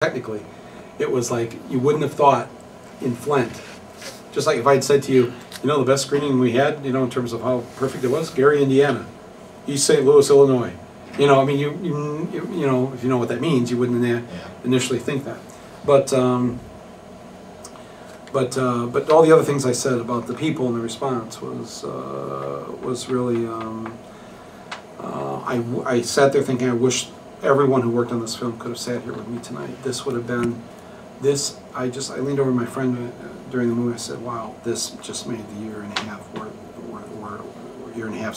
technically, it was like you wouldn't have thought in Flint. Just like if I'd said to you, you know, the best screening we had, you know, in terms of how perfect it was, Gary, Indiana, East St. Louis, Illinois. You know, I mean, you know, if you know what that means, you wouldn't initially think that. But all the other things I said about the people and the response was really. I sat there thinking, I wish everyone who worked on this film could have sat here with me tonight. This would have been, I leaned over to my friend during the movie. I said, "Wow, this just made the year and a half's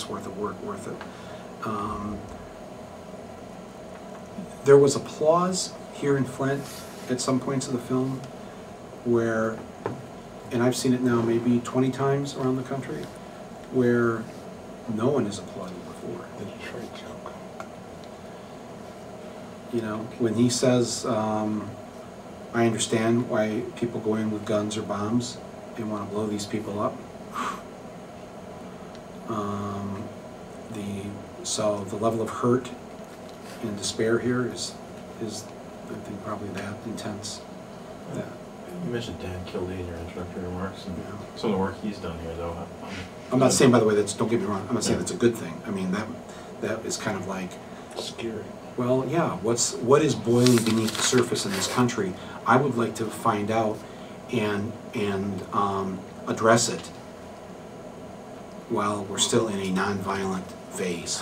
worth of work worth it." There was applause here in Flint at some points of the film where, and I've seen it now maybe 20 times around the country, where no one has applauded before. You know, when he says, I understand why people go in with guns or bombs and want to blow these people up. So the level of hurt and despair here is I think probably that intense. Yeah. You mentioned Dan Kildee in your introductory remarks, and some of the work he's done here, though. I'm not saying, by the way, don't get me wrong. I'm not saying that's a good thing. I mean, that is kind of like scary. Well, yeah. What is boiling beneath the surface in this country? I would like to find out and address it while we're still in a non-violent phase,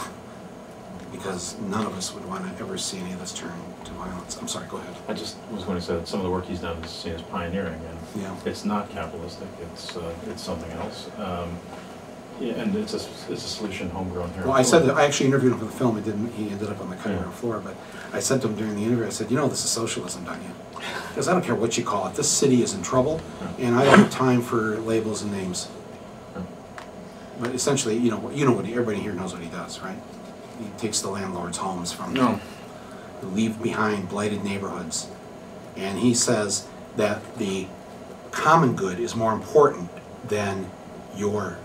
because none of us would want to ever see any of this turn to violence. I'm sorry. Go ahead. I just was going to say that some of the work he's done is seen as pioneering, and it's not capitalistic. It's something else. Yeah, and it's a solution homegrown here. Well, I said that I actually interviewed him for the film. He ended up on the cutting room floor. But I said to him during the interview, I said, "You know, this is socialism, don't you? Because I don't care what you call it. This city is in trouble, and I don't have time for labels and names." But essentially, you know what everybody here knows what he does, right? He takes the landlords' homes from them, leave behind blighted neighborhoods, and he says that the common good is more important than your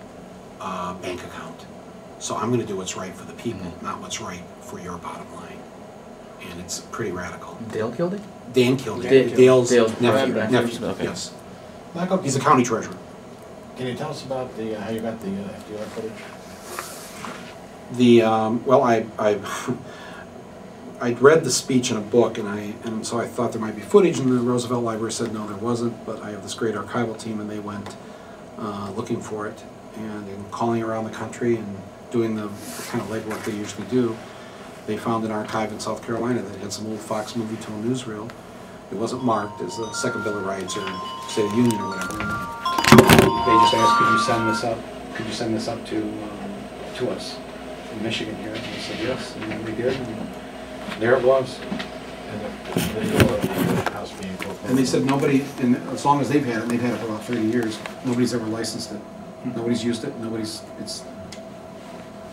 bank account. So I'm going to do what's right for the people, not what's right for your bottom line. And it's pretty radical. Dale Kildee? Dan Kildee. Dale's nephew. Okay. Yes. He's a county treasurer. Can you tell us about how you got the FDR footage? Well, I'd read the speech in a book, and so I thought there might be footage, and the Roosevelt Library said no, there wasn't. But I have this great archival team, and they went looking for it and calling around the country and doing the kind of legwork they usually do. They found an archive in South Carolina that had some old Fox movie tone newsreel. It wasn't marked as the Second Bill of Rights or State of the Union or whatever. They just asked, "Could you send this up? Could you send this up to us in Michigan here?" And I said yes, and we did. And there it was. And they said nobody, and as long as they've had it, and they've had it for about 30 years, nobody's ever licensed it. Nobody's used it.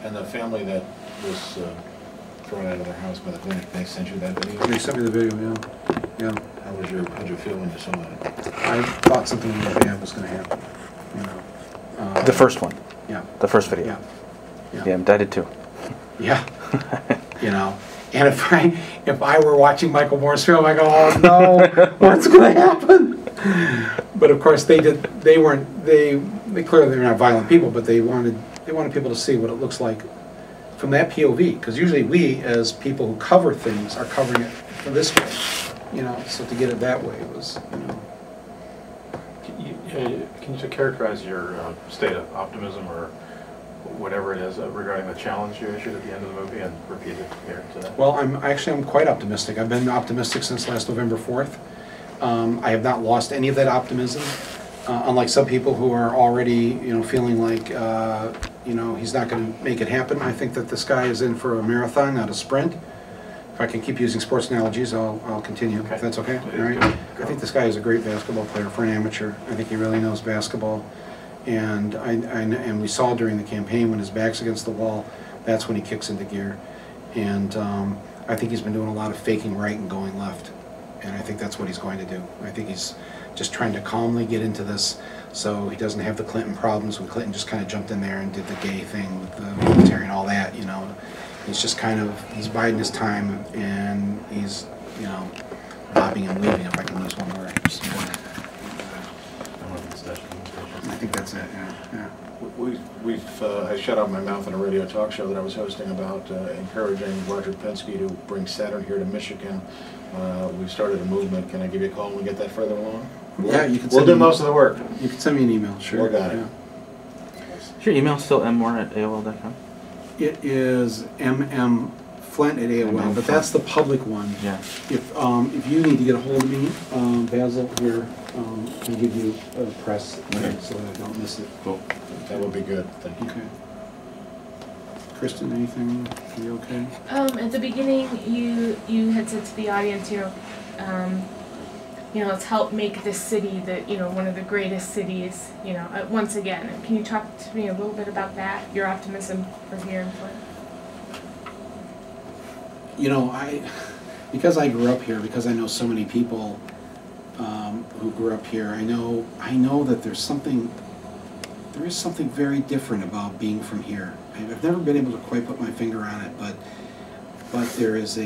And the family that was thrown out of their house by the clinic, they sent you that video? They sent me the video, yeah. How'd you feel when you saw that? I thought something really bad was going to happen. You know. The first one. Yeah. The first video. Yeah, I did too. Yeah. You know. And if I were watching Michael Moore's film, I go, "Oh no, what's going to happen?" But of course, they clearly they're not violent people, but they wanted people to see what it looks like from that POV, because usually we, as people who cover things, are covering it from this way, you know. So to get it that way was, you know. Can you characterize your state of optimism or whatever it is regarding the challenge you issued at the end of the movie and repeat it here today? Well, I'm quite optimistic. I've been optimistic since last November 4th. I have not lost any of that optimism, unlike some people who are already, feeling like, he's not going to make it happen. I think that this guy is in for a marathon, not a sprint. If I can keep using sports analogies, I'll continue, if that's okay. All right. I think this guy is a great basketball player for an amateur. I think he really knows basketball. And we saw during the campaign, when his back's against the wall, that's when he kicks into gear. And I think he's been doing a lot of faking right and going left. And I think that's what he's going to do. I think he's just trying to calmly get into this so he doesn't have the Clinton problems when Clinton just kind of jumped in there and did the gay thing with the military and all that, He's just he's biding his time, and he's, bobbing and weaving, if I can use one word. I think that's it, yeah. I shut out my mouth in a radio talk show that I was hosting about encouraging Roger Penske to bring Saturn here to Michigan. We've started a movement. Can I give you a call when we get that further along? Yeah, you can. We'll do most of the work. You can send me an email, sure. We got it. Yeah. Is your email still mmore@aol.com? It is mmflint@AOL, but that's the public one. Yeah. If you need to get a hold of me, Basil here can give you a press so that I don't miss it. Cool. That would be good. Thank you. Okay. Kristen, anything? Are you okay? At the beginning, you had said to the audience, let's help make this city one of the greatest cities, once again. And can you talk to me a little bit about that, your optimism for here in Flint? Because I grew up here, because I know so many people who grew up here, I know that there is something very different about being from here. I've never been able to quite put my finger on it, but there is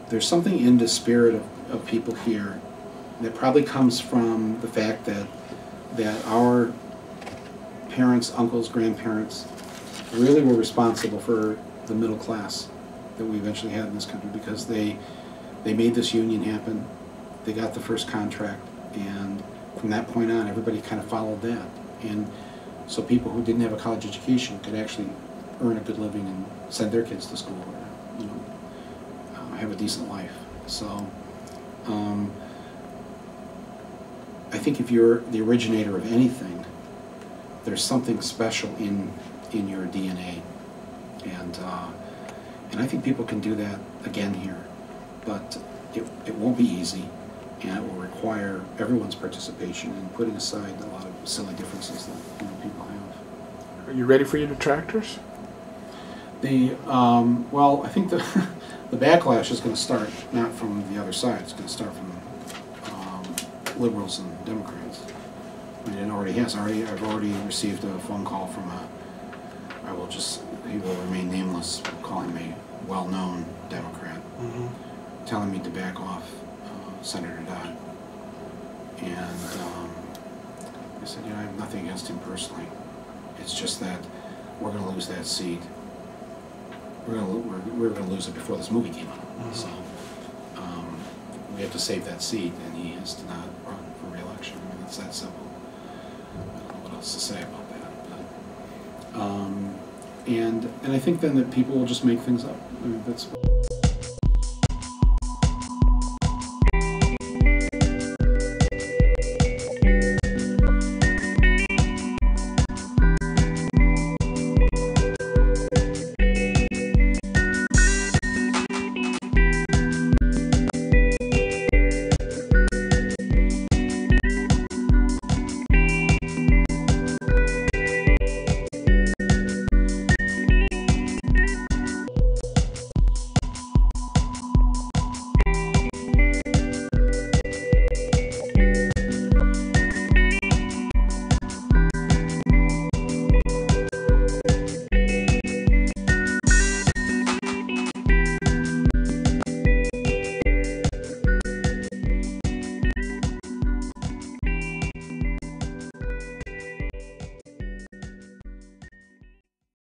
there's something in the spirit of people here that probably comes from the fact that our parents, uncles, grandparents really were responsible for the middle class that we eventually had in this country, because they made this union happen. They got the first contract, and from that point on, everybody kind of followed that. And so people who didn't have a college education could actually earn a good living and send their kids to school, or have a decent life. So I think if you're the originator of anything, there's something special in your DNA, and I think people can do that again here, but it won't be easy, and it will require everyone's participation and putting aside a lot of silly differences that people have. Are you ready for your detractors? Well, I think the backlash is going to start not from the other side. It's going to start from liberals and Democrats. I mean, it already has. I've already received a phone call from he will remain nameless, we'll call him a well-known Democrat, telling me to back off Senator Dodd. And I said, I have nothing against him personally. It's just that we're going to lose that seat. We're going to lose it before this movie came out. So we have to save that seat, and he has to not run for re-election. I mean, it's that simple. I don't know what else to say about that. But, and I think then that people will just make things up. I mean, that's